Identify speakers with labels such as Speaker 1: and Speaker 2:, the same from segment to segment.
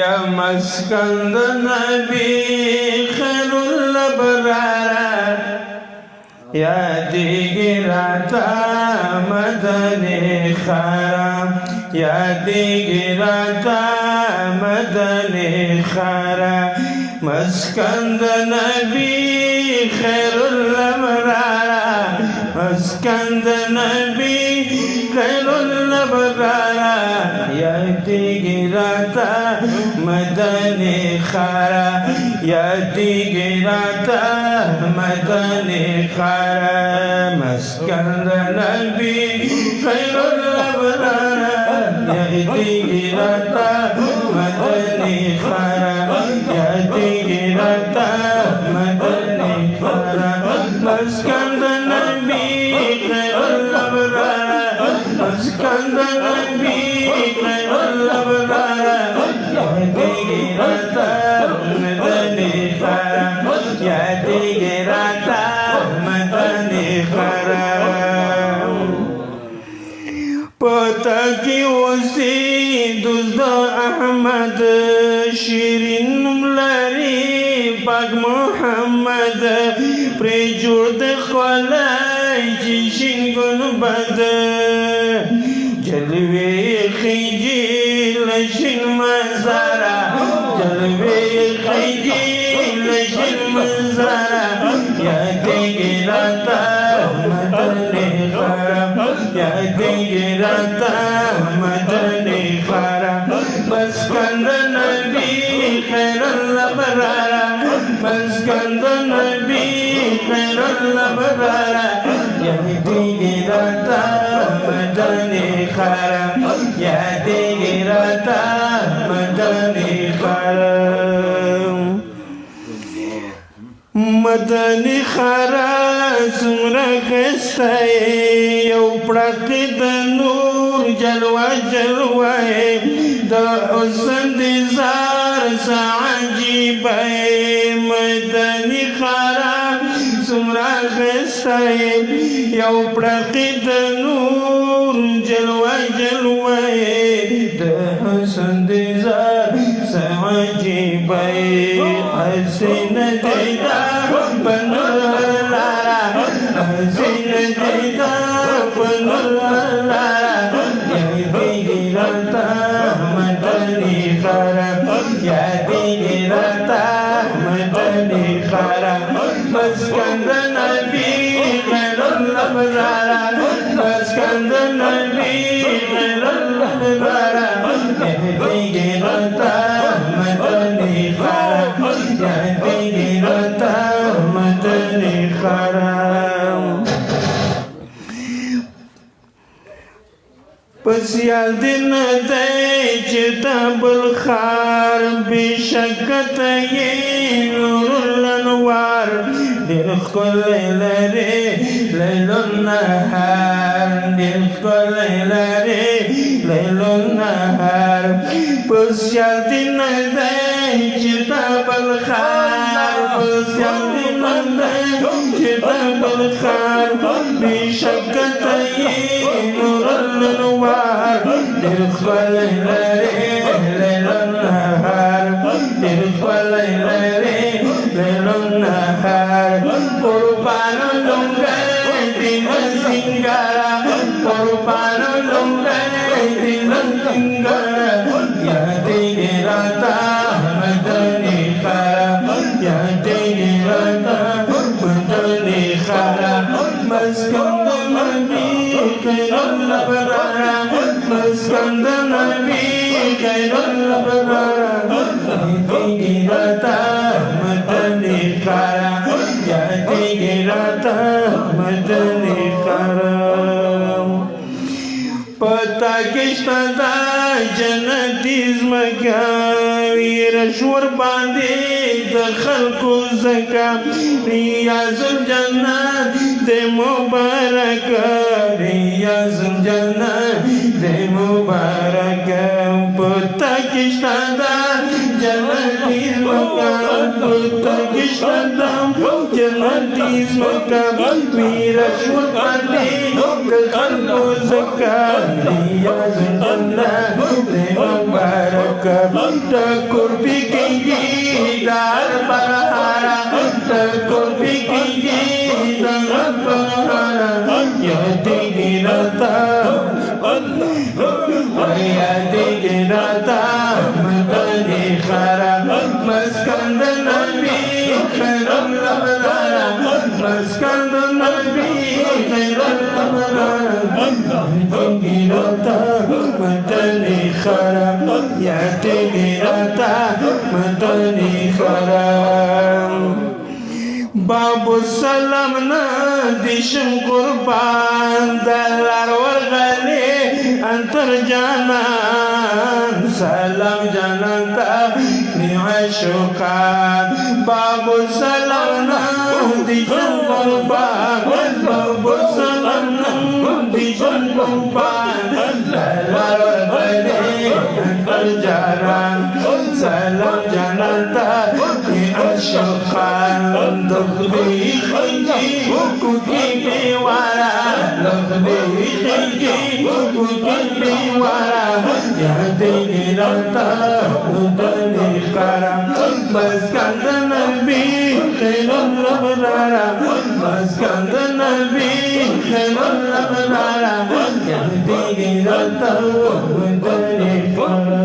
Speaker 1: یا مسکن د نبی خیر الابرار یادیگی راتا مدنی خارا یادیگی راتا مدنی خارا مسکن د نبی خیر الابرار مسکن د نبی خیر الابرار یادیگی راتا مدنی خارا یادیگی راتا مدنی خارا مسکن د نبی خیر الابرار یادیگی راتا مدنی خارا یادیگی راتا مدنی خارا مسکن د نبی خیر الابرار مسکن د نبی خیر الابرار یادیگی راتا مدنی خارا یادیگی راتا مدنی خارا پتا کی اوسی دوست احمد شیرین لری پاک محمد پری جوړ د خلای جشن گنبد جلوی خیجی لشن مزارا جلوی خیجی لشن مزارا یادیگی راتا مدنی خارا یادیگی راتا مدنی خارا مسکن د نبی خیر الابرار مسکن د نبی خیر الابرار یادیگی راتا مدنی خارا یادیگی راتا مدنی خارا مدنی خارا سمرا خسته یو پړق د نور جلوه جلوه د حسن د زار عجیب مدنی خارا سمرا خسته یو پړق د نور جلوه جلوه د حسن د زار عجیب حسین دیدا بنلارا حسین دیدا بنلارا یادیگی راتا مدنی خارا یادیگی راتا مدنی خارا مسکن د نبی خیر الابرار مسکن د نبی خیر الابرار یادیگی راتا مدنی خارا یادیگی راتا مدنی خارا پس یاد ندی چتا بلخار بشکت یی نور الانوار دل خل لری لیل النهار دل خل لری لیل النهار پس یاد ندی چتا بلخار پس یاد ندی چتا بلخار بشکت یی نور الانوار دل خل لری لیل النهار دل خل لری لیل النهار قربان لنگای دین سنگارا قربان لنگای دین سنگارا یادیگی راتا مدنی خارا یادیگی راتا مدنی خارا مسکن د نبی خیر الابرار مسکن د نبی خیر الابرار یادیگی راتا مدنی خارا یادیگی راتا مدنی خارا پتا کشتا دا جنتی زمکا ویرشور باندې د خلقو زکا ریاض الجنت د مبارک ریاض الجنت د مبارک پتا کشتا دا جنتی زمکا پتا کشتا دا जन्नती मका वीरश्वर पाते कल को सका लिया जन्नत मुबारक टकुर बिकेंगी दार बहारा टकुर बिकेंगी दार बहारा याद गिरता याद गिरता मदनी खरा मस्कंद नबी खैरुल अबरारा मस्कंद नबी खैरुल अबरारा गिरता मदनी खरा याद गिरता मदनी खरा बाबू सलाम ना दिशम कुर्बान दलार वर्गले अंतर जानान सलाम जानता निआशुकान बाबू सलाम ना दिशम कुर्बान बाबू सलाम ना दिशम कुर्बान दलार वर्गले अंतर जानान सलाम जानता निआशुकान लखबी खंजी कुकी बेवारा लखबी खंजी कुकी बेवारा याद गिरता उदने करा मस्कंद नबी खैरुल अबरारा मस्कंद नबी खैरुल अबरारा याद गिरता उदने करा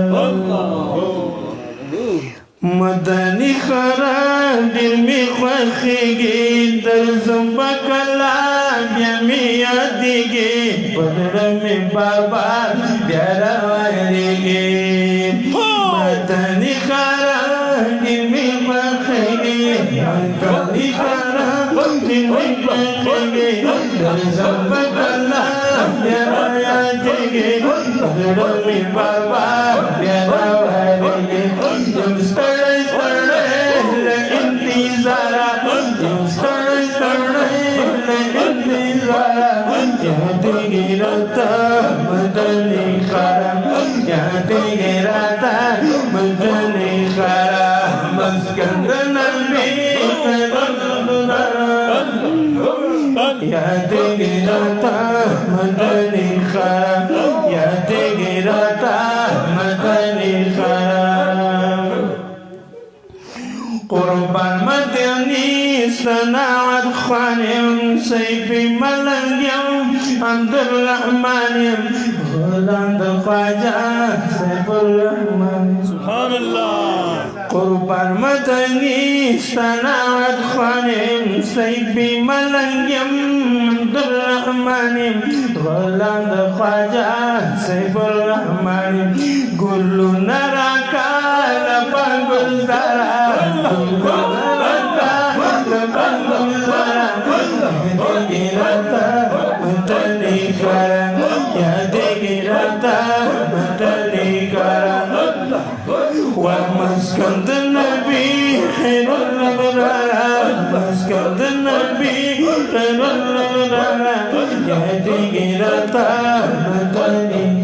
Speaker 1: मदनी खरा दिल में ख्वाखिगे दर्ज़म बकला ब्यामी यादिगे बदर में बाबा प्यारा वारिगे मदनी खरा दिल में ख्वाखिगे मदनी खरा दिल में ख्वाखिगे दर्ज़म बकला प्यारा यादिगे बदर में बाबा प्यारा वारिगे याद गिरता मदनी खरा याद गिरता मदनी खरा मस्कंद नबी याद गिरता मदनी खरा याद गिरता मदनी खरा قربان مدني صناعة خانم سيف ملنجم عبد الرحمن غلام خواجة سيف الرحمن سبحان الله قربان مدني صناعة خانم سيف ملنجم عبد الرحمن غلام خواجة سيف الرحمن كل نراك لبن الزرع ومسكن النبي خير الأبرار مسكن النبي خير الأبرار يهدي إلى مدني